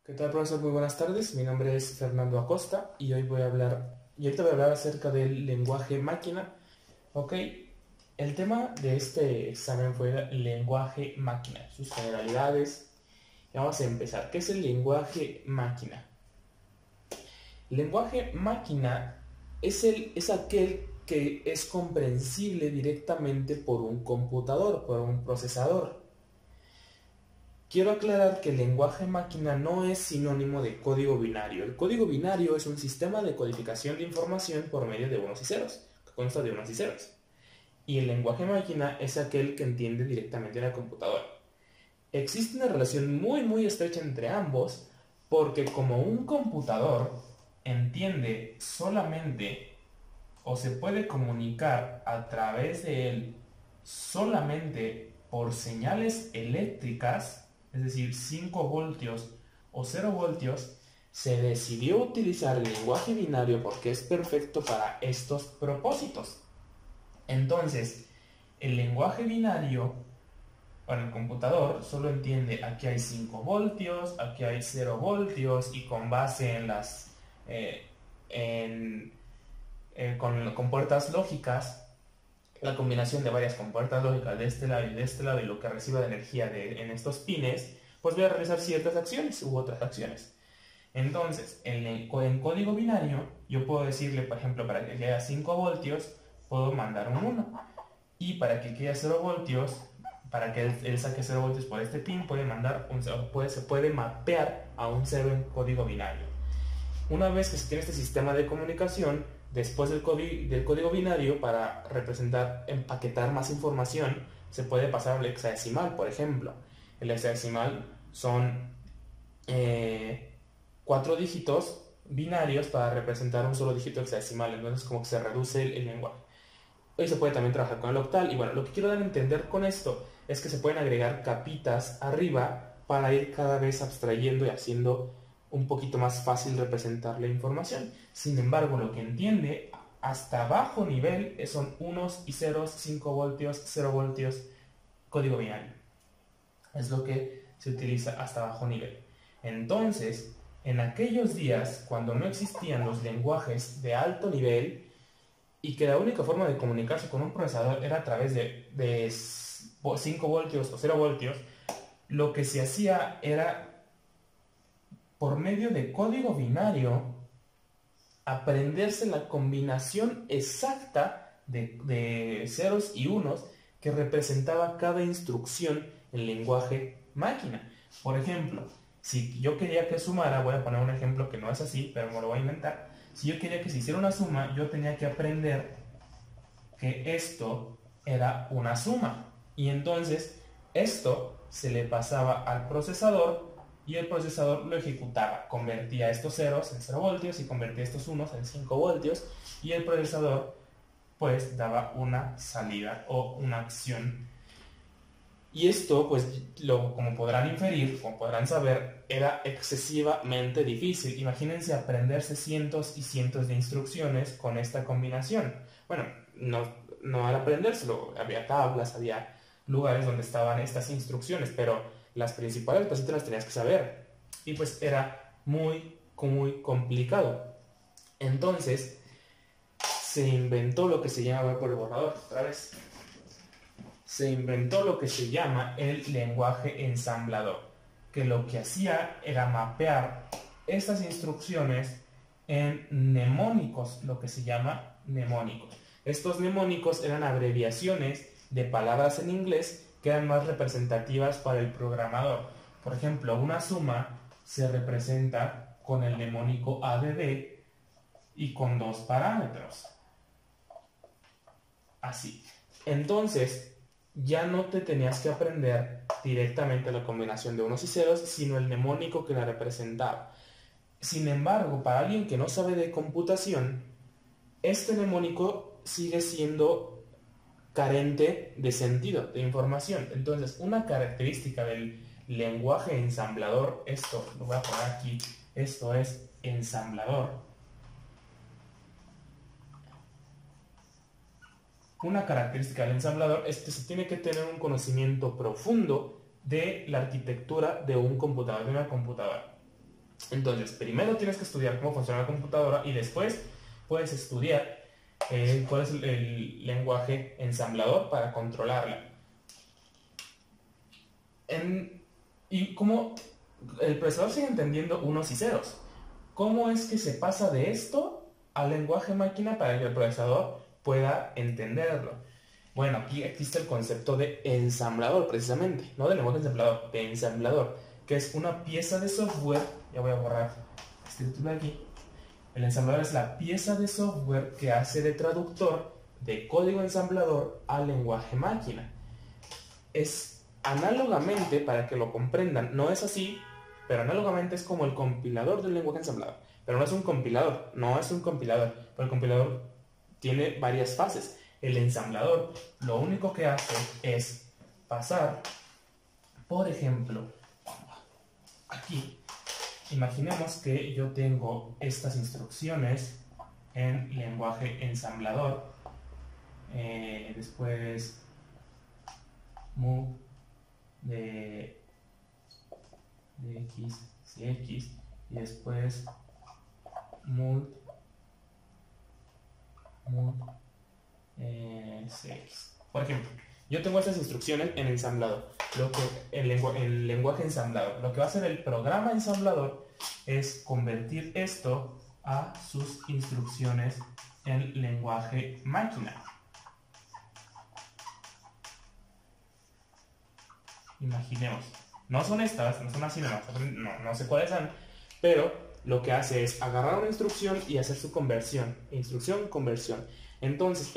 ¿Qué tal, profesor? Muy buenas tardes. Mi nombre es Fernando Acosta y ahorita voy a hablar acerca del lenguaje máquina. Ok, el tema de este examen fue el lenguaje máquina, sus generalidades. Y vamos a empezar. ¿Qué es el lenguaje máquina? El lenguaje máquina es aquel que es comprensible directamente por un computador, por un procesador. Quiero aclarar que el lenguaje máquina no es sinónimo de código binario. El código binario es un sistema de codificación de información por medio de unos y ceros, que consta de unos y ceros. Y el lenguaje máquina es aquel que entiende directamente la computadora. Existe una relación muy estrecha entre ambos, porque como un computador entiende solamente o se puede comunicar a través de él solamente por señales eléctricas, es decir, 5 voltios o 0 voltios, se decidió utilizar el lenguaje binario porque es perfecto para estos propósitos. Entonces, el lenguaje binario para el computador solo entiende aquí hay 5 voltios, aquí hay 0 voltios y con base en las en con puertas lógicas, la combinación de varias compuertas lógicas de este lado y de este lado y lo que reciba de energía en estos pines, pues voy a realizar ciertas acciones u otras acciones. Entonces, en código binario, yo puedo decirle, por ejemplo, para que haya 5 voltios, puedo mandar un 1. Y para que quede 0 voltios, para que él saque 0 voltios por este pin, puede mandar se puede mapear a un 0 en código binario. Una vez que se tiene este sistema de comunicación, después del código binario, para representar, empaquetar más información, se puede pasar al hexadecimal, por ejemplo. El hexadecimal son 4 dígitos binarios para representar un solo dígito hexadecimal, entonces como que se reduce el lenguaje. Hoy se puede también trabajar con el octal, y bueno, lo que quiero dar a entender con esto es que se pueden agregar capitas arriba para ir cada vez abstrayendo y haciendo un poquito más fácil representar la información. Sin embargo, lo que entiende hasta bajo nivel son unos y ceros, 5 voltios, 0 voltios, código binario. Es lo que se utiliza hasta bajo nivel. Entonces, en aquellos días, cuando no existían los lenguajes de alto nivel y que la única forma de comunicarse con un procesador era a través de 5 voltios o 0 voltios, lo que se hacía era, por medio de código binario, aprenderse la combinación exacta de ceros y unos que representaba cada instrucción en lenguaje máquina. Por ejemplo, si yo quería que sumara, voy a poner un ejemplo que no es así, pero me lo voy a inventar. Si yo quería que se hiciera una suma, yo tenía que aprender que esto era una suma. Y entonces esto se le pasaba al procesador y el procesador lo ejecutaba. Convertía estos ceros en 0 voltios y convertía estos unos en 5 voltios y el procesador pues daba una salida o una acción. Y esto, pues, como podrán inferir, como podrán saber, era excesivamente difícil. Imagínense aprenderse cientos y cientos de instrucciones con esta combinación. Bueno, no al aprendérselo, había tablas, había lugares donde estaban estas instrucciones, pero las principales pues sí te las tenías que saber. Y pues era muy complicado. Entonces, se inventó lo que se llama, voy por el borrador otra vez. Se inventó lo que se llama el lenguaje ensamblador, que lo que hacía era mapear estas instrucciones en mnemónicos, lo que se llama mnemónicos. Estos mnemónicos eran abreviaciones de palabras en inglés que eran más representativas para el programador. Por ejemplo, una suma se representa con el mnemónico ADD y con 2 parámetros. Así. Entonces, ya no te tenías que aprender directamente la combinación de unos y ceros, sino el mnemónico que la representaba. Sin embargo, para alguien que no sabe de computación, este mnemónico sigue siendo carente de sentido, de información. Entonces, una característica del lenguaje ensamblador, esto lo voy a poner aquí, esto es ensamblador. Una característica del ensamblador es que se tiene que tener un conocimiento profundo de la arquitectura de un computador, de una computadora. Entonces, primero tienes que estudiar cómo funciona la computadora y después puedes estudiar cuál es el lenguaje ensamblador para controlarla. Y cómo el procesador sigue entendiendo unos y ceros. ¿Cómo es que se pasa de esto al lenguaje máquina para que el procesador pueda entenderlo? Bueno, aquí existe el concepto de ensamblador, precisamente, no de lenguaje ensamblador, de ensamblador, que es una pieza de software. Ya voy a borrar este título de aquí. El ensamblador es la pieza de software que hace de traductor de código ensamblador al lenguaje máquina. Es análogamente, para que lo comprendan, no es así, pero análogamente es como el compilador del lenguaje ensamblador. Pero no es un compilador, pero el compilador tiene varias fases. El ensamblador lo único que hace es pasar, por ejemplo, aquí, imaginemos que yo tengo estas instrucciones en lenguaje ensamblador, después move de x, cx, y después move cx. Por ejemplo, yo tengo estas instrucciones en ensamblador. El lenguaje ensamblador. Lo que va a hacer el programa ensamblador es convertir esto a sus instrucciones en lenguaje máquina. Imaginemos. No son estas, no son así, no sé cuáles son, pero lo que hace es agarrar una instrucción y hacer su conversión. Instrucción, conversión. Entonces,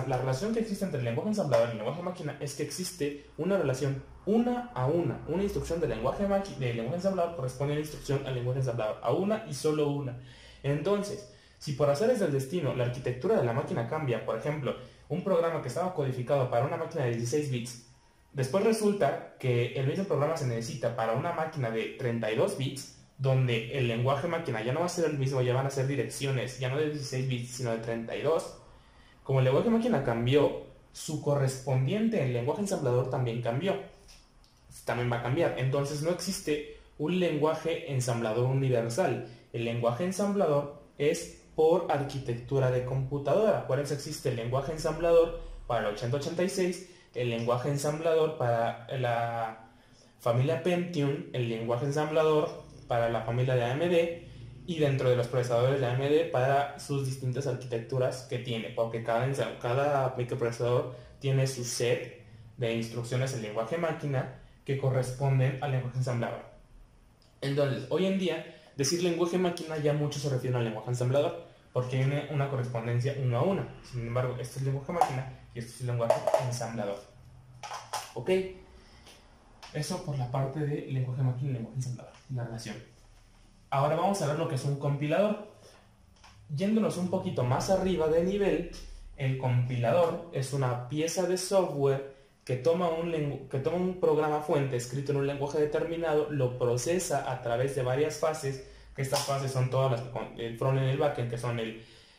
la relación que existe entre el lenguaje ensamblador y el lenguaje máquina es que existe una relación una a una. Una instrucción del lenguaje ensamblador corresponde a una instrucción al lenguaje ensamblador, a una y solo una. Entonces, si por azares del destino la arquitectura de la máquina cambia, por ejemplo, un programa que estaba codificado para una máquina de 16 bits, después resulta que el mismo programa se necesita para una máquina de 32 bits, donde el lenguaje máquina ya no va a ser el mismo, ya van a ser direcciones, ya no de 16 bits, sino de 32. Como el lenguaje máquina cambió, su correspondiente en el lenguaje ensamblador también cambió. También va a cambiar. Entonces no existe un lenguaje ensamblador universal. El lenguaje ensamblador es por arquitectura de computadora. Por eso existe el lenguaje ensamblador para el 8086, el lenguaje ensamblador para la familia Pentium, el lenguaje ensamblador para la familia de AMD, y dentro de los procesadores de AMD para sus distintas arquitecturas que tiene, porque cada microprocesador tiene su set de instrucciones en lenguaje máquina que corresponden al lenguaje ensamblador. Entonces, hoy en día, decir lenguaje máquina ya mucho se refiere al lenguaje ensamblador, porque hay una correspondencia uno a uno. Sin embargo, este es lenguaje máquina y este es el lenguaje ensamblador. ¿Ok? Eso por la parte de lenguaje máquina y lenguaje ensamblador, la relación. Ahora vamos a ver lo que es un compilador. Yéndonos un poquito más arriba de nivel, el compilador es una pieza de software que toma un programa fuente escrito en un lenguaje determinado, lo procesa a través de varias fases, que estas fases son todas el frontend y el backend, que son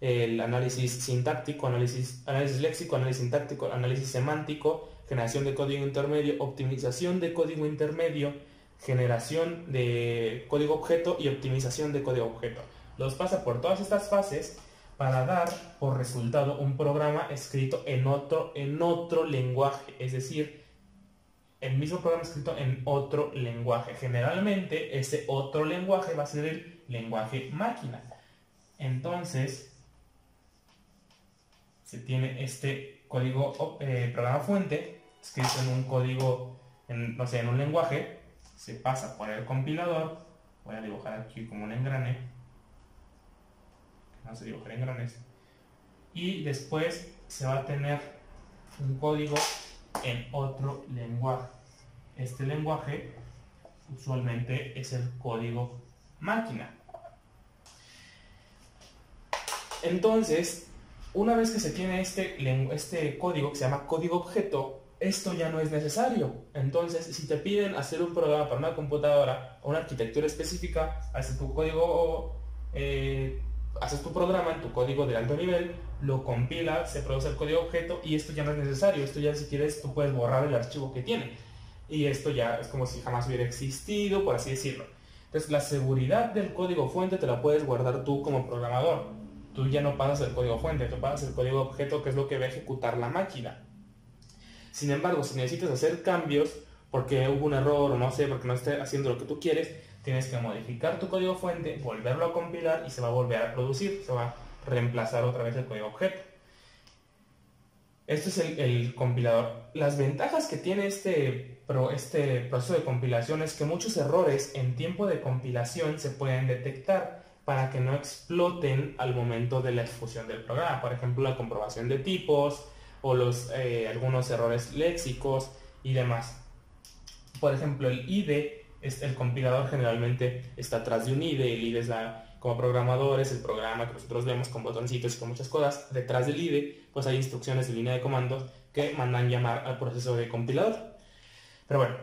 el análisis sintáctico, análisis léxico, análisis sintáctico, análisis semántico, generación de código intermedio, optimización de código intermedio, generación de código objeto y optimización de código objeto. Los pasa por todas estas fases para dar por resultado un programa escrito en otro lenguaje, es decir, el mismo programa escrito en otro lenguaje. Generalmente ese otro lenguaje va a ser el lenguaje máquina. Entonces se tiene este código programa fuente escrito en un código, en un lenguaje, se pasa por el compilador. Voy a dibujar aquí como un engrane, vamos a dibujar engranes, y después se va a tener un código en otro lenguaje. Este lenguaje usualmente es el código máquina. Entonces, una vez que se tiene este código que se llama código objeto, esto ya no es necesario. Entonces, si te piden hacer un programa para una computadora o una arquitectura específica, haces tu código, haces tu programa en tu código de alto nivel, lo compilas, se produce el código objeto y esto ya no es necesario. Esto ya, si quieres, tú puedes borrar el archivo que tiene. Y esto ya es como si jamás hubiera existido, por así decirlo. Entonces la seguridad del código fuente te la puedes guardar tú como programador. Tú ya no pasas el código fuente, tú pasas el código objeto, que es lo que va a ejecutar la máquina. Sin embargo, si necesitas hacer cambios porque hubo un error o no sé, porque no esté haciendo lo que tú quieres, tienes que modificar tu código fuente, volverlo a compilar y se va a volver a producir, se va a reemplazar otra vez el código objeto. Este es el compilador. Las ventajas que tiene este proceso de compilación es que muchos errores en tiempo de compilación se pueden detectar para que no exploten al momento de la ejecución del programa. Por ejemplo, la comprobación de tipos o algunos errores léxicos y demás. Por ejemplo, el IDE, el compilador generalmente está atrás de un IDE. El IDE es como programadores, el programa que nosotros vemos con botoncitos y con muchas cosas. Detrás del IDE, pues hay instrucciones de línea de comandos que mandan llamar al proceso de compilador. Pero bueno,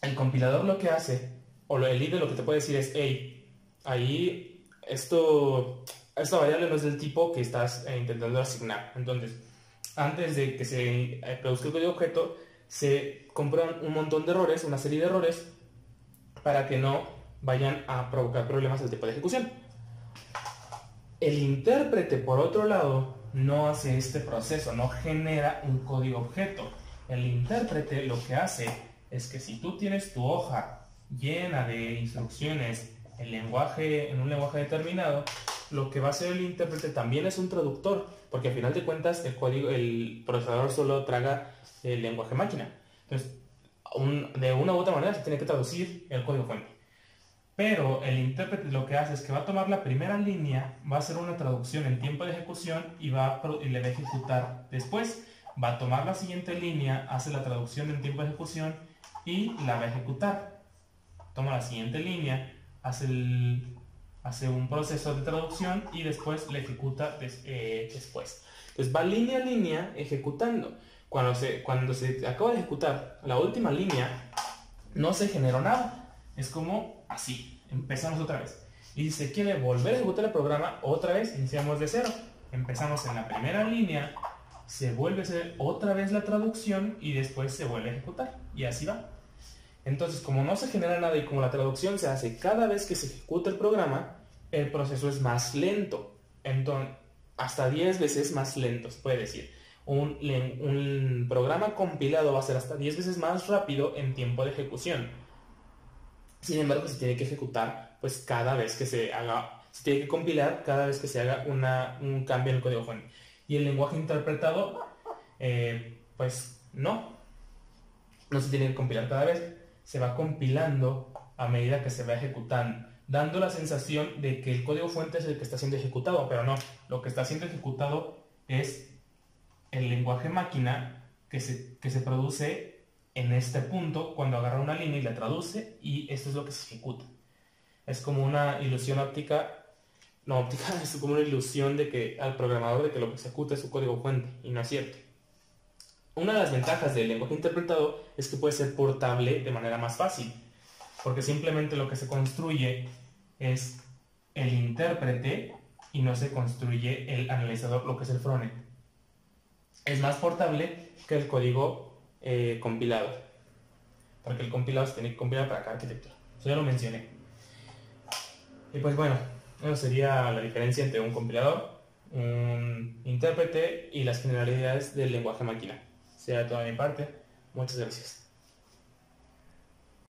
el compilador lo que hace, el IDE lo que te puede decir es, hey, ahí esta variable no es del tipo que estás intentando asignar. Entonces, antes de que se produzca el código objeto, se comprueban un montón de errores, una serie de errores, para que no vayan a provocar problemas al tipo de ejecución. El intérprete, por otro lado, no hace este proceso, no genera un código objeto. El intérprete lo que hace es que si tú tienes tu hoja llena de instrucciones en un lenguaje determinado, lo que va a hacer el intérprete también es un traductor, porque al final de cuentas el procesador solo traga el lenguaje máquina. Entonces, de una u otra manera se tiene que traducir el código fuente. Pero el intérprete lo que hace es que va a tomar la primera línea, va a hacer una traducción en tiempo de ejecución y le va a ejecutar después. Va a tomar la siguiente línea, hace la traducción en tiempo de ejecución y la va a ejecutar. Toma la siguiente línea, hace un proceso de traducción y después la ejecuta después. Entonces va línea a línea ejecutando. Cuando se acaba de ejecutar la última línea, no se generó nada. Es como así. Empezamos otra vez. Y si se quiere volver a ejecutar el programa, otra vez iniciamos de cero. Empezamos en la primera línea, se vuelve a hacer otra vez la traducción y después se vuelve a ejecutar. Y así va. Entonces, como no se genera nada y como la traducción se hace cada vez que se ejecuta el programa, el proceso es más lento. Entonces, hasta 10 veces más lento, se puede decir. Un programa compilado va a ser hasta 10 veces más rápido en tiempo de ejecución. Sin embargo, se tiene que ejecutar pues cada vez que se tiene que compilar cada vez que se haga un cambio en el código fuente. Y el lenguaje interpretado, pues no se tiene que compilar cada vez, se va compilando a medida que se va ejecutando, dando la sensación de que el código fuente es el que está siendo ejecutado, pero no, lo que está siendo ejecutado es el lenguaje máquina que se produce en este punto cuando agarra una línea y la traduce, y esto es lo que se ejecuta. Es como una ilusión óptica, es como una ilusión al programador de que lo que se ejecuta es su código fuente, y no es cierto. Una de las ventajas del lenguaje interpretado es que puede ser portable de manera más fácil, porque simplemente lo que se construye es el intérprete y no se construye el analizador, lo que es el frontend. Es más portable que el código compilado, porque el compilado se tiene que compilar para cada arquitectura. Eso ya lo mencioné. Y pues bueno, eso sería la diferencia entre un compilador, un intérprete y las generalidades del lenguaje máquina. Sea de toda mi parte. Muchas gracias.